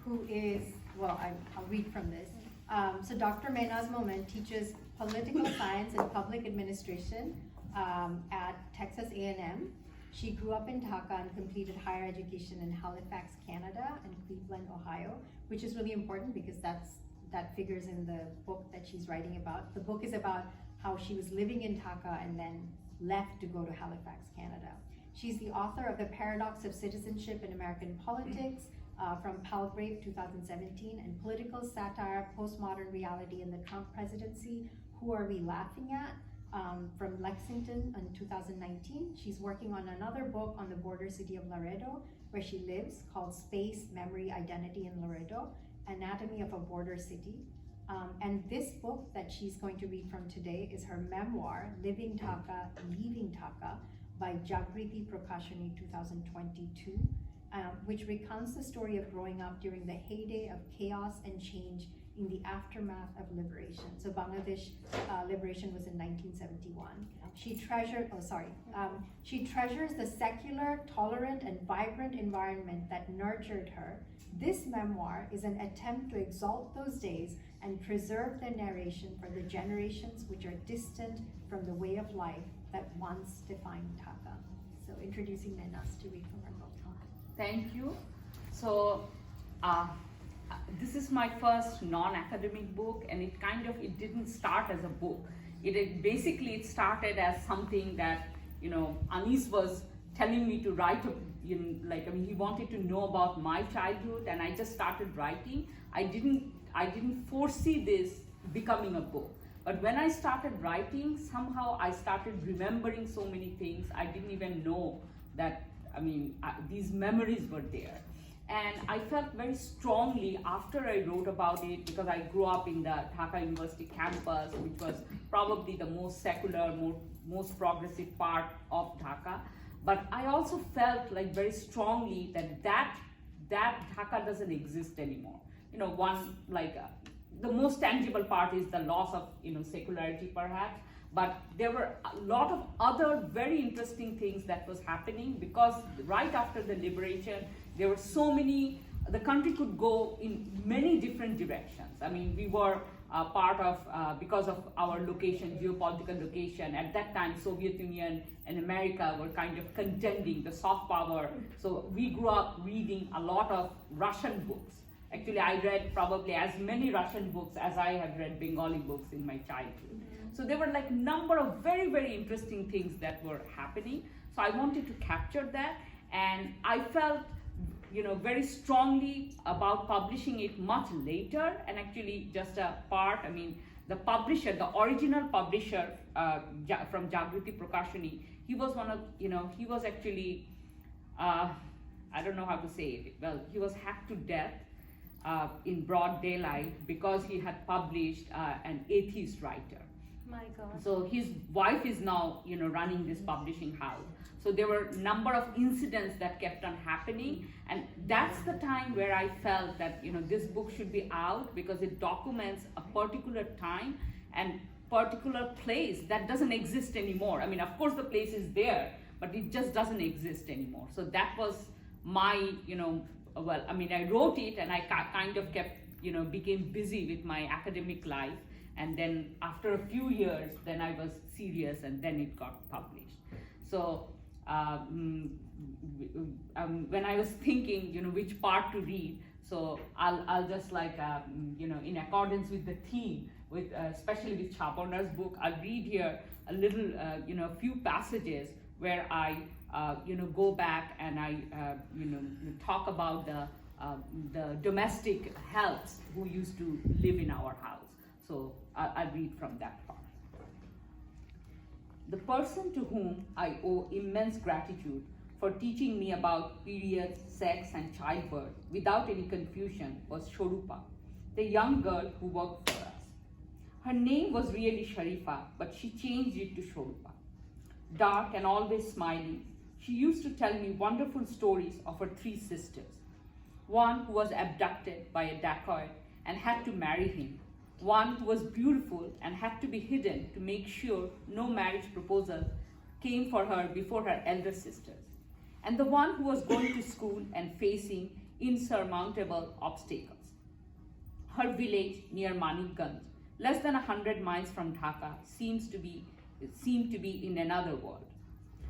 who is, well, I'll read from this. So Dr. Mehnaz Momen teaches political science and public administration at Texas A&M. She grew up in Dhaka and completed higher education in Halifax, Canada, and Cleveland, Ohio, which is really important because that figures in the book that she's writing about. The book is about how she was living in Dhaka and then left to go to Halifax, Canada. She's the author of The Paradox of Citizenship in American Politics from Palgrave 2017, and Political Satire, Postmodern Reality in the Trump Presidency, Who Are We Laughing At? From Lexington in 2019. She's working on another book on the border city of Laredo, where she lives, called Space, Memory, Identity in Laredo, Anatomy of a Border City. And this book that she's going to read from today is her memoir, Living Dhaka, Leaving Dhaka, by Jagriti Prakashani 2022, which recounts the story of growing up during the heyday of chaos and change in the aftermath of liberation. So Bangladesh liberation was in 1971. She treasures the secular, tolerant, and vibrant environment that nurtured her. This memoir is an attempt to exalt those days and preserve the narration for the generations which are distant from the way of life that once defined Dhaka. So introducing Mehnaz to read from her book. Thank you. So, this is my first non-academic book, and it didn't start as a book. It started as something that, Anis was telling me to write. He wanted to know about my childhood, and I just started writing. I didn't foresee this becoming a book. But when I started writing, somehow I started remembering so many things. I didn't even know that, these memories were there. And I felt very strongly after I wrote about it, because I grew up in the Dhaka University campus, which was probably the most secular, most progressive part of Dhaka. But I also felt like very strongly that Dhaka doesn't exist anymore. The most tangible part is the loss of secularity perhaps, but there were a lot of other very interesting things that was happening, because right after the liberation there were so many, the country could go in many different directions. We were part of, because of our location, geopolitical location, at that time Soviet Union and America were kind of contending, the soft power. So we grew up reading a lot of Russian books. Actually, I read probably as many Russian books as I have read Bengali books in my childhood. So there were like number of very, very interesting things that were happening. So I wanted to capture that, and I felt very strongly about publishing it much later. And actually just a part, the publisher, the original publisher from Jagriti Prakashani, he was one of, he was actually, I don't know how to say it, well, he was hacked to death in broad daylight because he had published an atheist writer. My God. So his wife is now, running this publishing house. So there were a number of incidents that kept on happening, and that's the time where I felt that this book should be out, because it documents a particular time and particular place that doesn't exist anymore. Of course the place is there, but it just doesn't exist anymore. So that was my, I wrote it, and I kind of kept, became busy with my academic life. And then after a few years, then I was serious, and then it got published. So when I was thinking, which part to read, so I'll just in accordance with the theme, with especially with Chapona's book, I'll read here a little, a few passages where I, go back and I, talk about the domestic helps who used to live in our house. So I'll read from that part. The person to whom I owe immense gratitude for teaching me about periods, sex, and childbirth without any confusion was Shorupa, the young girl who worked for us. Her name was really Sharifa, but she changed it to Shorupa. Dark and always smiling, she used to tell me wonderful stories of her 3 sisters. One who was abducted by a dacoit and had to marry him. One who was beautiful and had to be hidden to make sure no marriage proposal came for her before her elder sisters. And the one who was going to school and facing insurmountable obstacles. Her village near Manikganj, less than 100 miles from Dhaka, seemed to be in another world.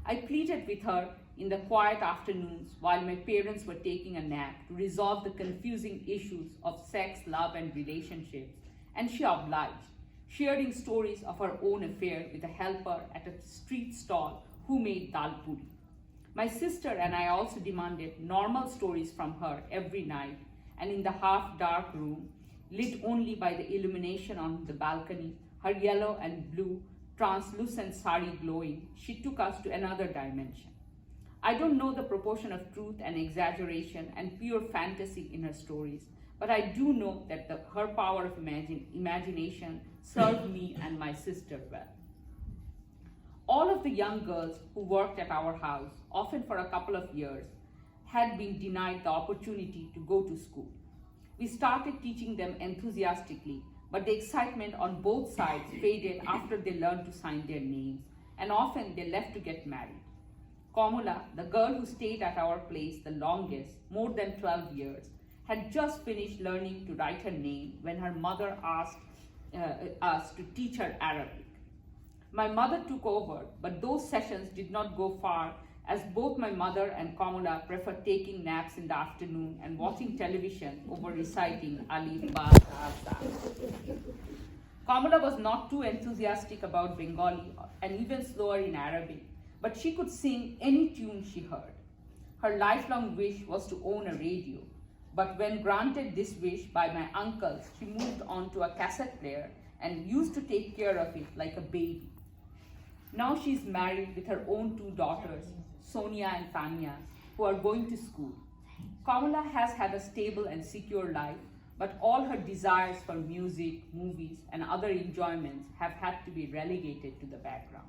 I pleaded with her in the quiet afternoons while my parents were taking a nap to resolve the confusing issues of sex, love, and relationships, and she obliged, sharing stories of her own affair with a helper at a street stall who made dal puri. My sister and I also demanded normal stories from her every night, and in the half-dark room, lit only by the illumination on the balcony, her yellow and blue translucent sari glowing, she took us to another dimension. I don't know the proportion of truth and exaggeration and pure fantasy in her stories, but I do know that her power of imagination served me and my sister well. All of the young girls who worked at our house, often for a couple of years, had been denied the opportunity to go to school. We started teaching them enthusiastically, but the excitement on both sides faded after they learned to sign their names, and often they left to get married. Komula, the girl who stayed at our place the longest, more than 12 years, had just finished learning to write her name when her mother asked us to teach her Arabic. My mother took over, but those sessions did not go far, as both my mother and Komula preferred taking naps in the afternoon and watching television over reciting Alif Ba Ta Sa. Komula was not too enthusiastic about Bengali and even slower in Arabic, but she could sing any tune she heard. Her lifelong wish was to own a radio, but when granted this wish by my uncles, she moved on to a cassette player and used to take care of it like a baby. Now she's married with her own two daughters, Sonia and Tanya, who are going to school. Kamala has had a stable and secure life, but all her desires for music, movies, and other enjoyments have had to be relegated to the background.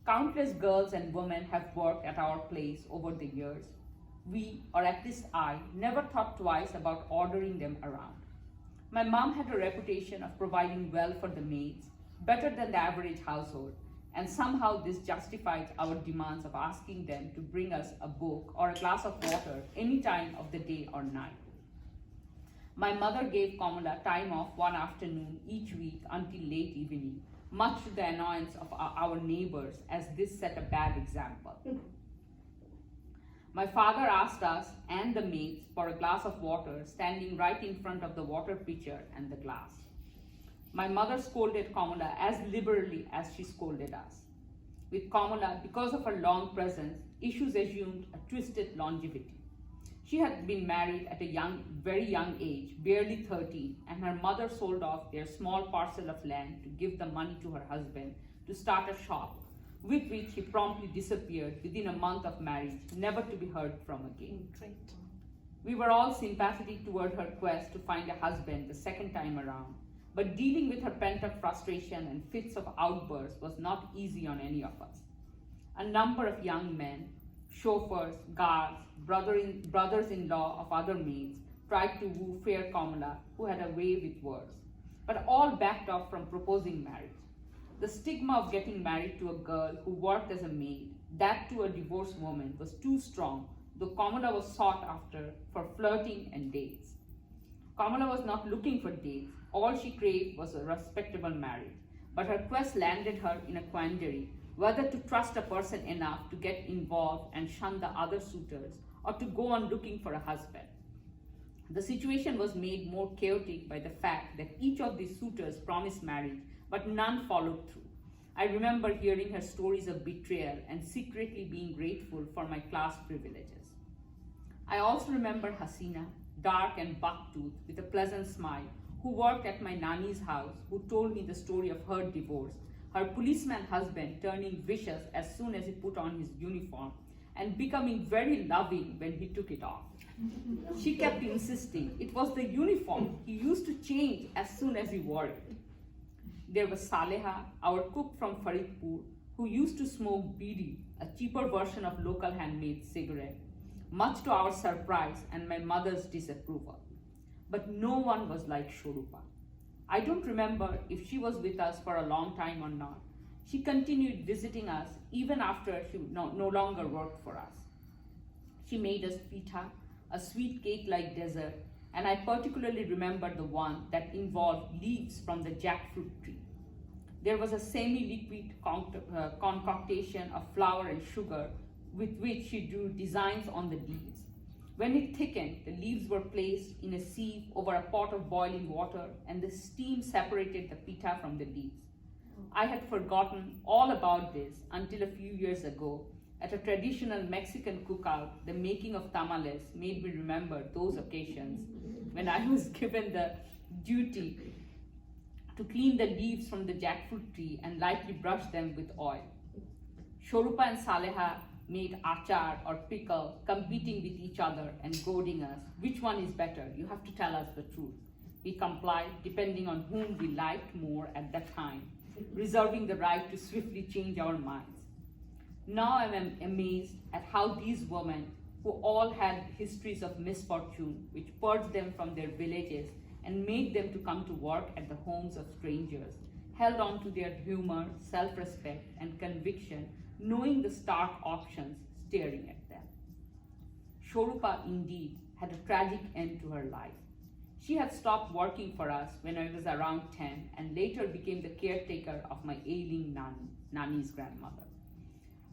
Countless girls and women have worked at our place over the years. We, or at least I, never thought twice about ordering them around. My mom had a reputation of providing well for the maids, better than the average household, and somehow this justified our demands of asking them to bring us a book or a glass of water any time of the day or night. My mother gave Kamala time off one afternoon each week until late evening, much to the annoyance of our neighbors, as this set a bad example. My father asked us and the maids for a glass of water, standing right in front of the water pitcher and the glass. My mother scolded Kamala as liberally as she scolded us. With Kamala, because of her long presence, issues assumed a twisted longevity. She had been married at a very young age, barely 13, and her mother sold off their small parcel of land to give the money to her husband to start a shop, with which he promptly disappeared within a month of marriage, never to be heard from again. We were all sympathetic toward her quest to find a husband the second time around, but dealing with her pent-up frustration and fits of outbursts was not easy on any of us. A number of young men, chauffeurs, guards, brothers-in-law of other maids, tried to woo fair Kamala, who had a way with words, but all backed off from proposing marriage. The stigma of getting married to a girl who worked as a maid, that to a divorced woman, was too strong, though Kamala was sought after for flirting and dates. Kamala was not looking for dates. All she craved was a respectable marriage, but her quest landed her in a quandary, whether to trust a person enough to get involved and shun the other suitors, or to go on looking for a husband. The situation was made more chaotic by the fact that each of these suitors promised marriage, but none followed through. I remember hearing her stories of betrayal and secretly being grateful for my class privileges. I also remember Hasina, dark and buck-toothed, with a pleasant smile, who worked at my nanny's house, who told me the story of her divorce, her policeman husband turning vicious as soon as he put on his uniform, and becoming very loving when he took it off. She kept insisting it was the uniform he used to change as soon as he wore it. There was Saleha, our cook from Faridpur, who used to smoke bidi, a cheaper version of local handmade cigarette, much to our surprise and my mother's disapproval. But no one was like Shorupa. I don't remember if she was with us for a long time or not. She continued visiting us even after she no longer worked for us. She made us pitha, a sweet cake-like dessert, and I particularly remember the one that involved leaves from the jackfruit tree. There was a semi-liquid concoction of flour and sugar with which she drew designs on the leaves. When it thickened, the leaves were placed in a sieve over a pot of boiling water, and the steam separated the pita from the leaves. I had forgotten all about this until a few years ago. At a traditional Mexican cookout, the making of tamales made me remember those occasions when I was given the duty to clean the leaves from the jackfruit tree and lightly brush them with oil. Shorupa and Saleha made achar or pickle, competing with each other and goading us. Which one is better? You have to tell us the truth. We complied depending on whom we liked more at that time, reserving the right to swiftly change our minds. Now I am amazed at how these women, who all had histories of misfortune which purged them from their villages and made them to come to work at the homes of strangers, held on to their humor, self-respect, and conviction, knowing the stark options staring at them. Shorupa indeed had a tragic end to her life. She had stopped working for us when I was around 10 and later became the caretaker of my ailing Nani's grandmother.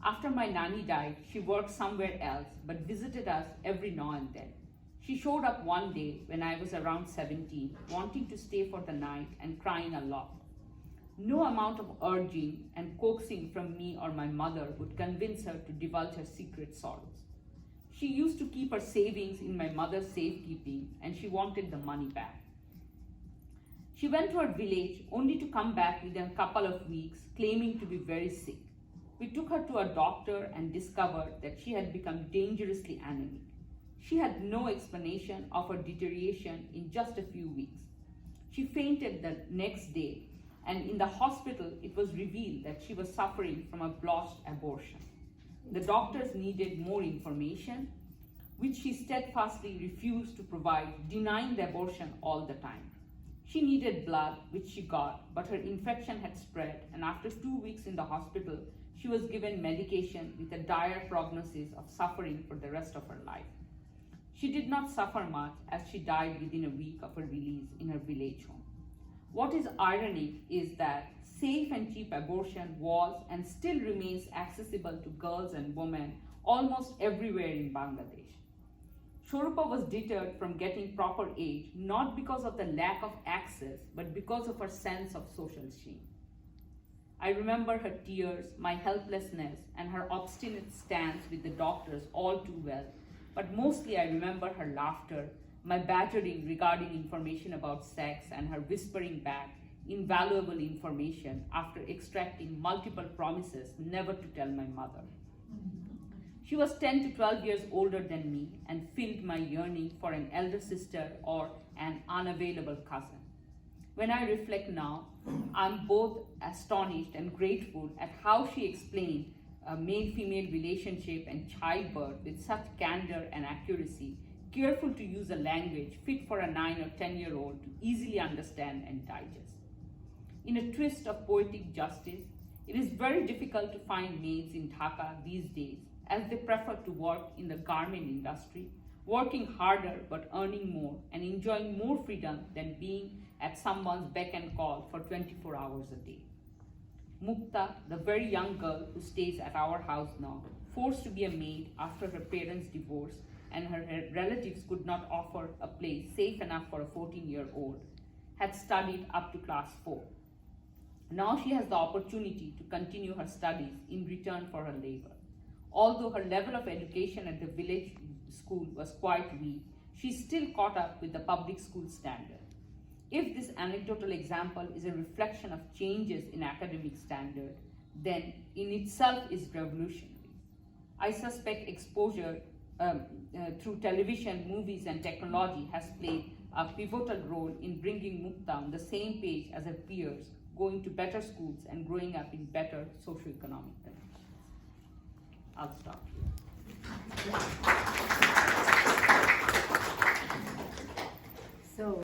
After my Nani died, she worked somewhere else but visited us every now and then. She showed up one day when I was around 17, wanting to stay for the night and crying a lot. No amount of urging and coaxing from me or my mother would convince her to divulge her secret sorrows. She used to keep her savings in my mother's safekeeping, and she wanted the money back. She went to her village only to come back within a couple of weeks, claiming to be very sick. We took her to a doctor and discovered that she had become dangerously anemic. She had no explanation of her deterioration in just a few weeks. She fainted the next day, and in the hospital it was revealed that she was suffering from a botched abortion. The doctors needed more information, which she steadfastly refused to provide, denying the abortion all the time. She needed blood, which she got, but her infection had spread, and after 2 weeks in the hospital, she was given medication with a dire prognosis of suffering for the rest of her life. She did not suffer much, as she died within a week of her release in her village home. What is ironic is that safe and cheap abortion was and still remains accessible to girls and women almost everywhere in Bangladesh. Shorupa was deterred from getting proper aid not because of the lack of access, but because of her sense of social shame. I remember her tears, my helplessness, and her obstinate stance with the doctors all too well, but mostly I remember her laughter, my badgering regarding information about sex, and her whispering back invaluable information after extracting multiple promises never to tell my mother. She was 10 to 12 years older than me and filled my yearning for an elder sister or an unavailable cousin. When I reflect now, I'm both astonished and grateful at how she explained a male-female relationship and childbirth with such candor and accuracy, careful to use a language fit for a 9 or 10-year-old to easily understand and digest. In a twist of poetic justice, it is very difficult to find maids in Dhaka these days, as they prefer to work in the garment industry, working harder but earning more and enjoying more freedom than being at someone's beck and call for 24 hours a day. Mukta, the very young girl who stays at our house now, forced to be a maid after her parents' divorce and her relatives could not offer a place safe enough for a 14-year-old, had studied up to class 4. Now she has the opportunity to continue her studies in return for her labor. Although her level of education at the village school was quite weak, she still caught up with the public school standard. If this anecdotal example is a reflection of changes in academic standard, then in itself is revolutionary. I suspect exposure through television, movies, and technology has played a pivotal role in bringing Mukta on the same page as her peers, going to better schools and growing up in better socioeconomic conditions. I'll stop here. So